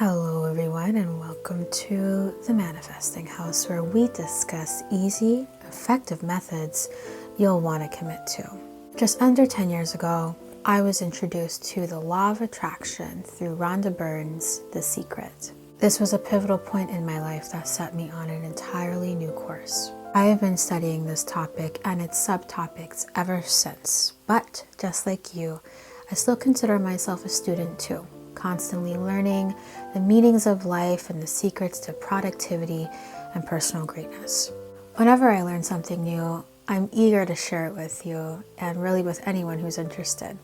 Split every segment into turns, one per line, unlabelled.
Hello everyone, and welcome to the Manifesting House, where we discuss easy, effective methods you'll want to commit to. Just under 10 years ago, I was introduced to the law of attraction through Rhonda Byrne's The Secret. This was a pivotal point in my life that set me on an entirely new course. I have been studying this topic and its subtopics ever since, but just like you, I still consider myself a student too, constantly learning the meanings of life and the secrets to productivity and personal greatness. Whenever I learn something new, I'm eager to share it with you and really with anyone who's interested.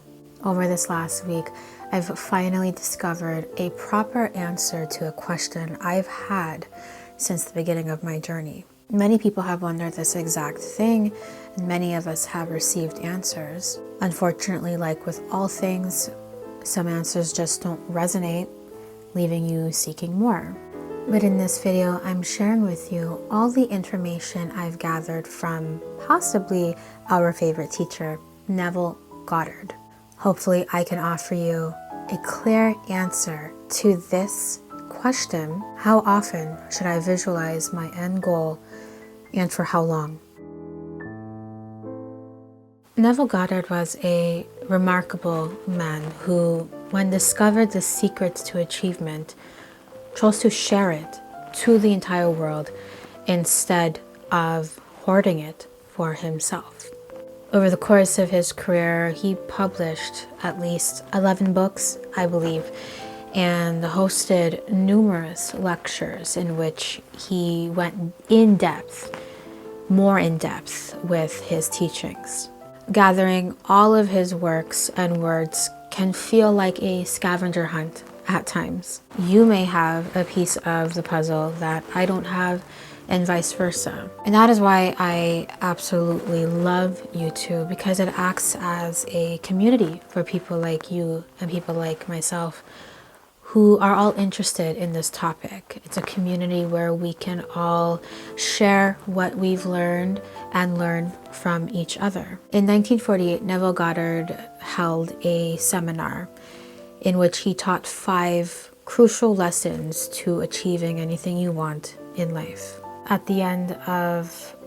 Over this last week, I've finally discovered a proper answer to a question I've had since the beginning of my journey. Many people have wondered this exact thing, and many of us have received answers. Unfortunately, like with all things, some answers just don't resonate, leaving you seeking more. But in this video, I'm sharing with you all the information I've gathered from possibly our favorite teacher, Neville Goddard. Hopefully, I can offer you a clear answer to this question: how often should I visualize my end goal, and for how long? Neville Goddard was a remarkable man who, when discovered the secrets to achievement, chose to share it to the entire world instead of hoarding it for himself. Over the course of his career, he published at least 11 books, I believe, and hosted numerous lectures in which he went more in depth with his teachings. Gathering all of his works and words can feel like a scavenger hunt at times. You may have a piece of the puzzle that I don't have, and vice versa. And that is why I absolutely love YouTube, because it acts as a community for people like you and people like myself who are all interested in this topic. It's a community where we can all share what we've learned and learn from each other. In 1948, Neville Goddard held a seminar in which he taught 5 crucial lessons to achieving anything you want in life. At the end of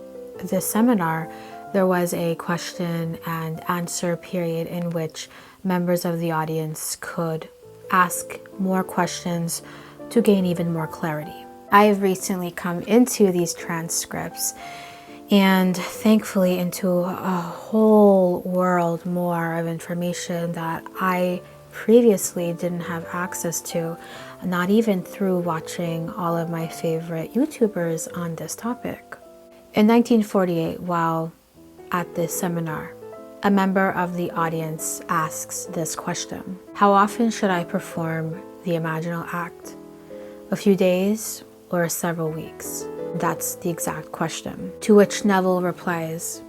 this seminar, there was a question and answer period in which members of the audience could ask more questions to gain even more clarity. I have recently come into these transcripts and thankfully into a whole world more of information that I previously didn't have access to, not even through watching all of my favorite YouTubers on this topic. In 1948, while at this seminar, a member of the audience asks this question: how often should I perform the imaginal act? A few days or several weeks? That's the exact question. To which Neville replies,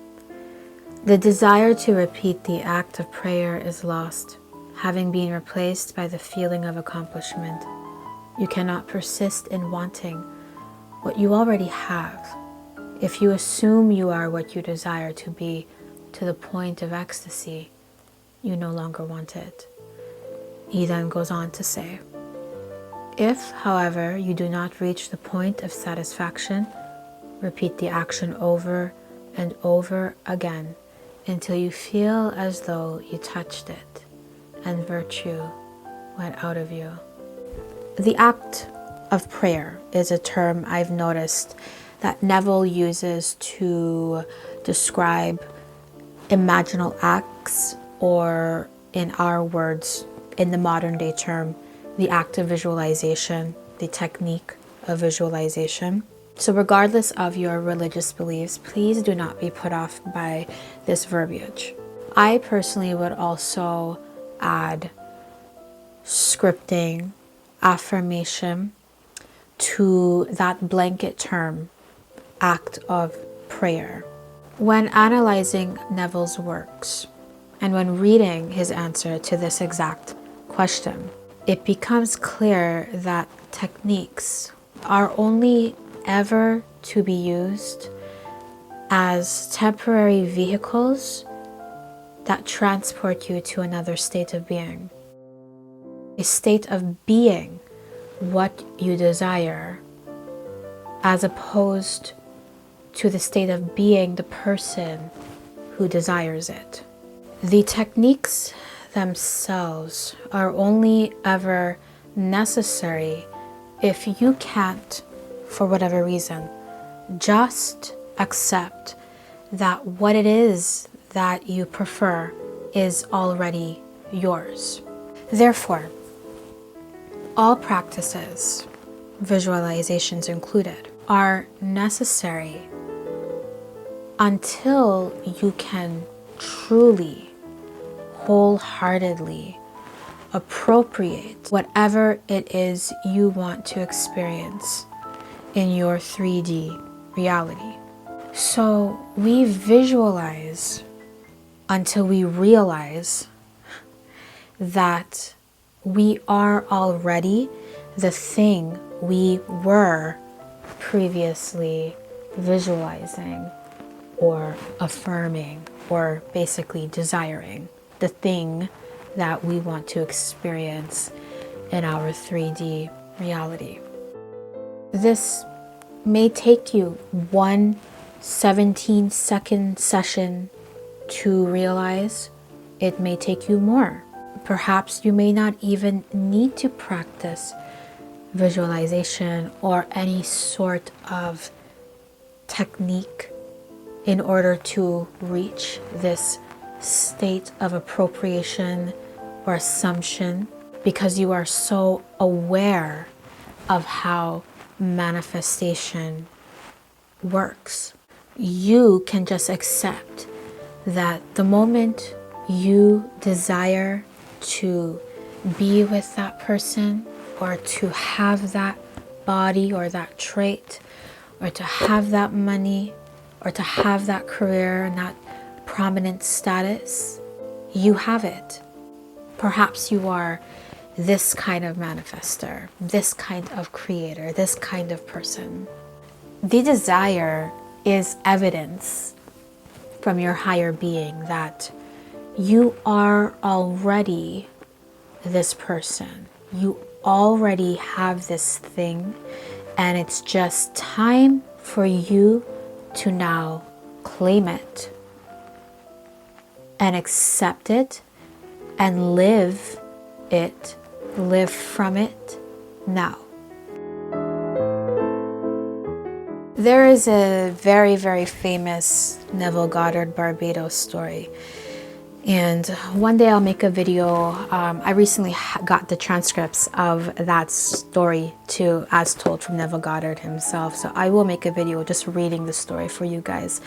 the desire to repeat the act of prayer is lost, having been replaced by the feeling of accomplishment. You cannot persist in wanting what you already have. If you assume you are what you desire to be, to the point of ecstasy, you no longer want it. He then goes on to say, if, however, you do not reach the point of satisfaction, repeat the action over and over again until you feel as though you touched it and virtue went out of you. The act of prayer is a term I've noticed that Neville uses to describe imaginal acts, or in our words, in the modern day term, the act of visualization, the technique of visualization. So regardless of your religious beliefs, please do not be put off by this verbiage. I personally would also add scripting, affirmation to that blanket term, act of prayer. When analyzing Neville's works and when reading his answer to this exact question, it becomes clear that techniques are only ever to be used as temporary vehicles that transport you to another state of being. A state of being what you desire, as opposed to the state of being the person who desires it. The techniques themselves are only ever necessary if you can't, for whatever reason, just accept that what it is that you prefer is already yours. Therefore, all practices, visualizations included, are necessary until you can truly, wholeheartedly appropriate whatever it is you want to experience in your 3D reality. So we visualize until we realize that we are already the thing we were previously visualizing or affirming or basically desiring, the thing that we want to experience in our 3D reality. This may take you 1 17-second session to realize. It may take you more. Perhaps you may not even need to practice visualization or any sort of technique in order to reach this state of appropriation or assumption, because you are so aware of how manifestation works. You can just accept that the moment you desire to be with that person, or to have that body or that trait, or to have that money, or to have that career and that prominent status, you have it. Perhaps you are this kind of manifester, this kind of creator, this kind of person. The desire is evidence from your higher being that you are already this person. You already have this thing, and it's just time for you to now claim it and accept it and live from it now. There is a very, very famous Neville Goddard Barbados story. And one day I'll make a video. I recently got the transcripts of that story too, as told from Neville Goddard himself. So I will make a video just reading the story for you guys,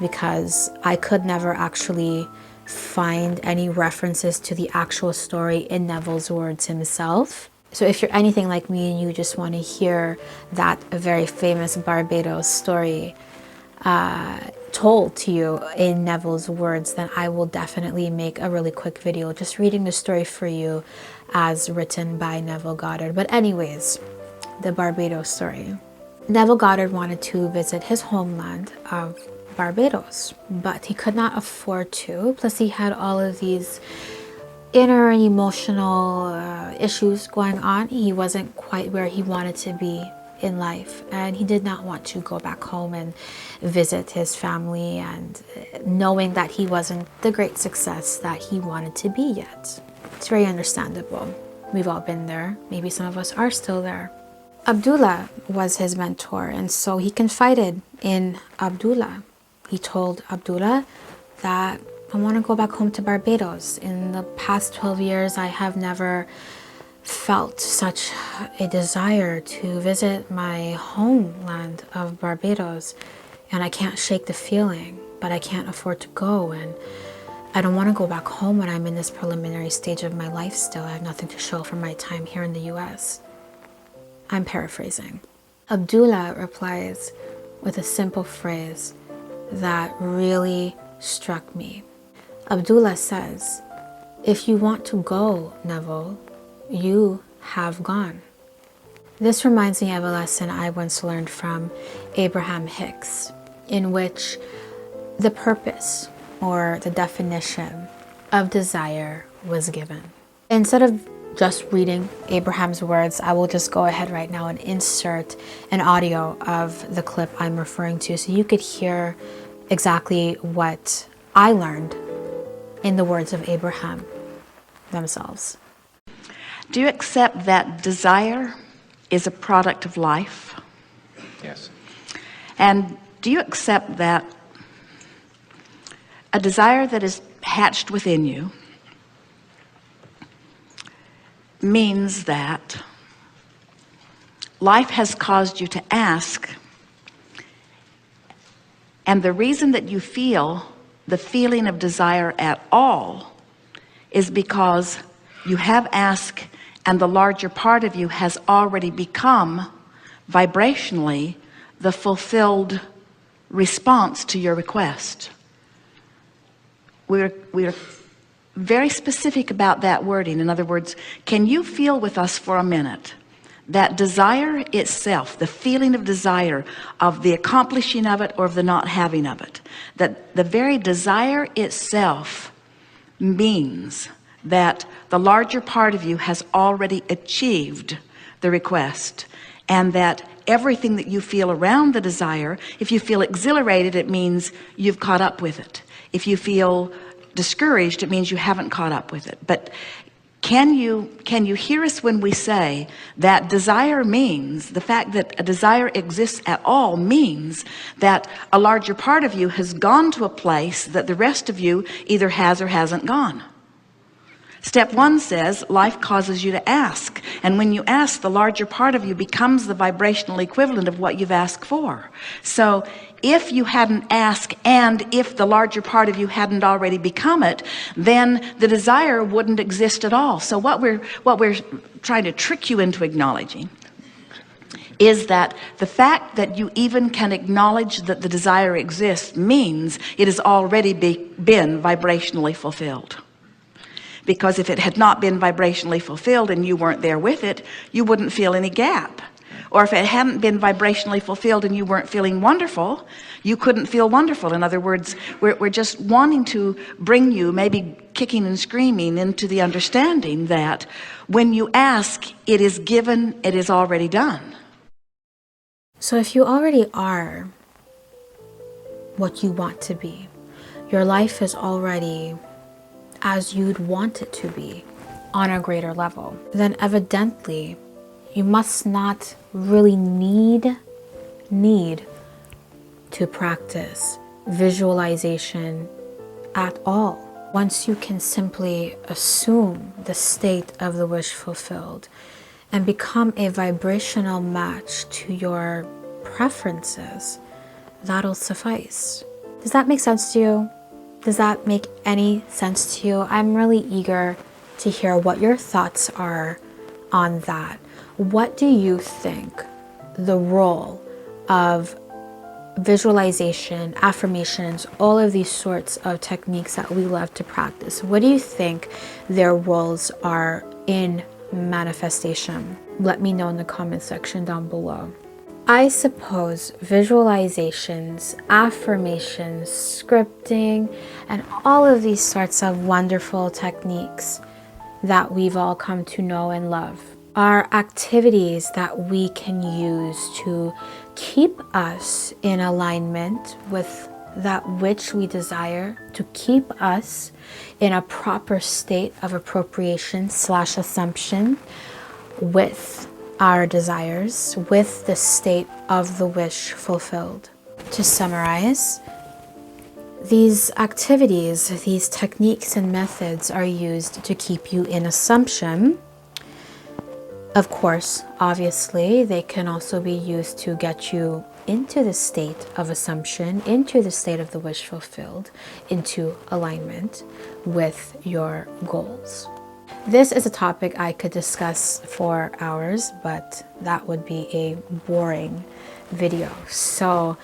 because I could never actually find any references to the actual story in Neville's words himself. So if you're anything like me and you just want to hear that very famous Barbados story told to you in Neville's words, then I will definitely make a really quick video just reading the story for you as written by Neville Goddard. But anyways, the Barbados story. Neville Goddard wanted to visit his homeland of Barbados, but he could not afford to. Plus he had all of these inner emotional issues going on. He wasn't quite where he wanted to be in life, and he did not want to go back home and visit his family, and knowing that he wasn't the great success that he wanted to be yet. It's very understandable. We've all been there. Maybe some of us are still there. Abdullah was his mentor, and so he confided in Abdullah. He told Abdullah that I want to go back home to Barbados. In the past 12 years, I have never felt such a desire to visit my homeland of Barbados, and I can't shake the feeling, but I can't afford to go, and I don't want to go back home when I'm in this preliminary stage of my life still. I have nothing to show for my time here in the US. I'm paraphrasing. Abdullah replies with a simple phrase that really struck me. Abdullah says, "If you want to go, Neville, you have gone." This reminds me of a lesson I once learned from Abraham Hicks, in which the purpose or the definition of desire was given. Instead of just reading Abraham's words, I will just go ahead right now and insert an audio of the clip I'm referring to so you could hear exactly what I learned in the words of Abraham themselves.
Do you accept that desire is a product of life?
Yes.
And do you accept that a desire that is hatched within you means that life has caused you to ask, and the reason that you feel the feeling of desire at all is because you have asked, and the larger part of you has already become vibrationally the fulfilled response to your request. We're very specific about that wording. In other words, can you feel with us for a minute that desire itself, the feeling of desire, of the accomplishing of it or of the not having of it, that the very desire itself means that the larger part of you has already achieved the request, and that everything that you feel around the desire, if you feel exhilarated, it means you've caught up with it. If you feel discouraged, it means you haven't caught up with it. But can you hear us when we say that desire means, the fact that a desire exists at all means that a larger part of you has gone to a place that the rest of you either has or hasn't gone? Step one says life causes you to ask, and when you ask, the larger part of you becomes the vibrational equivalent of what you've asked for. So if you hadn't asked, and if the larger part of you hadn't already become it, then the desire wouldn't exist at all. So what we're trying to trick you into acknowledging is that the fact that you even can acknowledge that the desire exists means it has already been vibrationally fulfilled. Because if it had not been vibrationally fulfilled and you weren't there with it, you wouldn't feel any gap. Or if it hadn't been vibrationally fulfilled and you weren't feeling wonderful, you couldn't feel wonderful. In other words, we're just wanting to bring you, maybe kicking and screaming, into the understanding that when you ask, it is given, it is already done.
So if you already are what you want to be, your life is already as you'd want it to be on a greater level, then evidently you must not really need to practice visualization at all. Once you can simply assume the state of the wish fulfilled and become a vibrational match to your preferences, that'll suffice. Does that make sense to you? Does that make any sense to you? I'm really eager to hear what your thoughts are on that. What do you think the role of visualization, affirmations, all of these sorts of techniques that we love to practice, what do you think their roles are in manifestation? Let me know in the comment section down below. I suppose visualizations, affirmations, scripting, and all of these sorts of wonderful techniques that we've all come to know and love are activities that we can use to keep us in alignment with that which we desire, to keep us in a proper state of appropriation / assumption with our desires, with the state of the wish fulfilled. To summarize, these activities, these techniques and methods are used to keep you in assumption. Of course, obviously, they can also be used to get you into the state of assumption, into the state of the wish fulfilled, into alignment with your goals. This is a topic I could discuss for hours, but that would be a boring video. So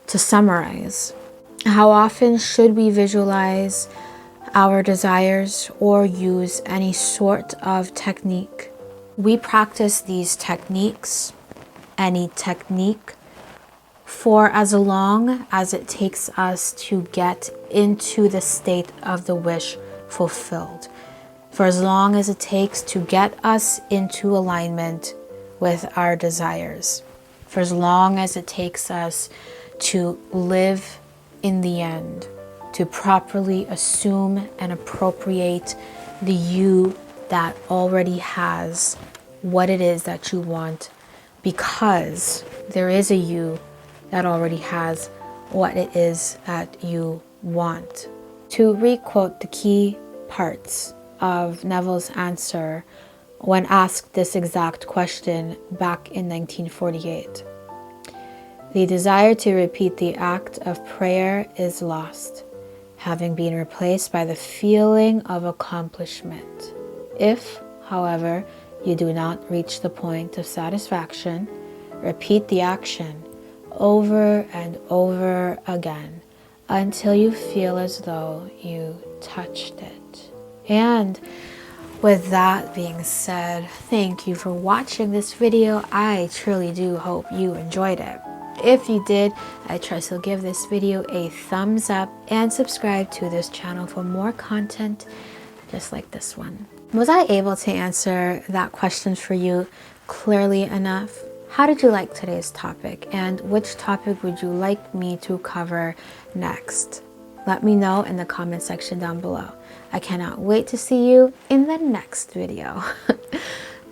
to summarize, how often should we visualize our desires or use any sort of technique? We practice these techniques, any technique, for as long as it takes us to get into the state of the wish fulfilled. for as long as it takes to get us into alignment with our desires, for as long as it takes us to live in the end, to properly assume and appropriate the you that already has what it is that you want, because there is a you that already has what it is that you want. To re-quote the key parts of Neville's answer when asked this exact question back in 1948. The desire to repeat the act of prayer is lost, having been replaced by the feeling of accomplishment. If, however, you do not reach the point of satisfaction, repeat the action over and over again until you feel as though you touched it. And with that being said, thank you for watching this video. I truly do hope you enjoyed it. If you did, I trust you'll give this video a thumbs up and subscribe to this channel for more content just like this one. Was I able to answer that question for you clearly enough? How did you like today's topic, and which topic would you like me to cover next? Let me know in the comment section down below. I cannot wait to see you in the next video.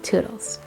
Toodles.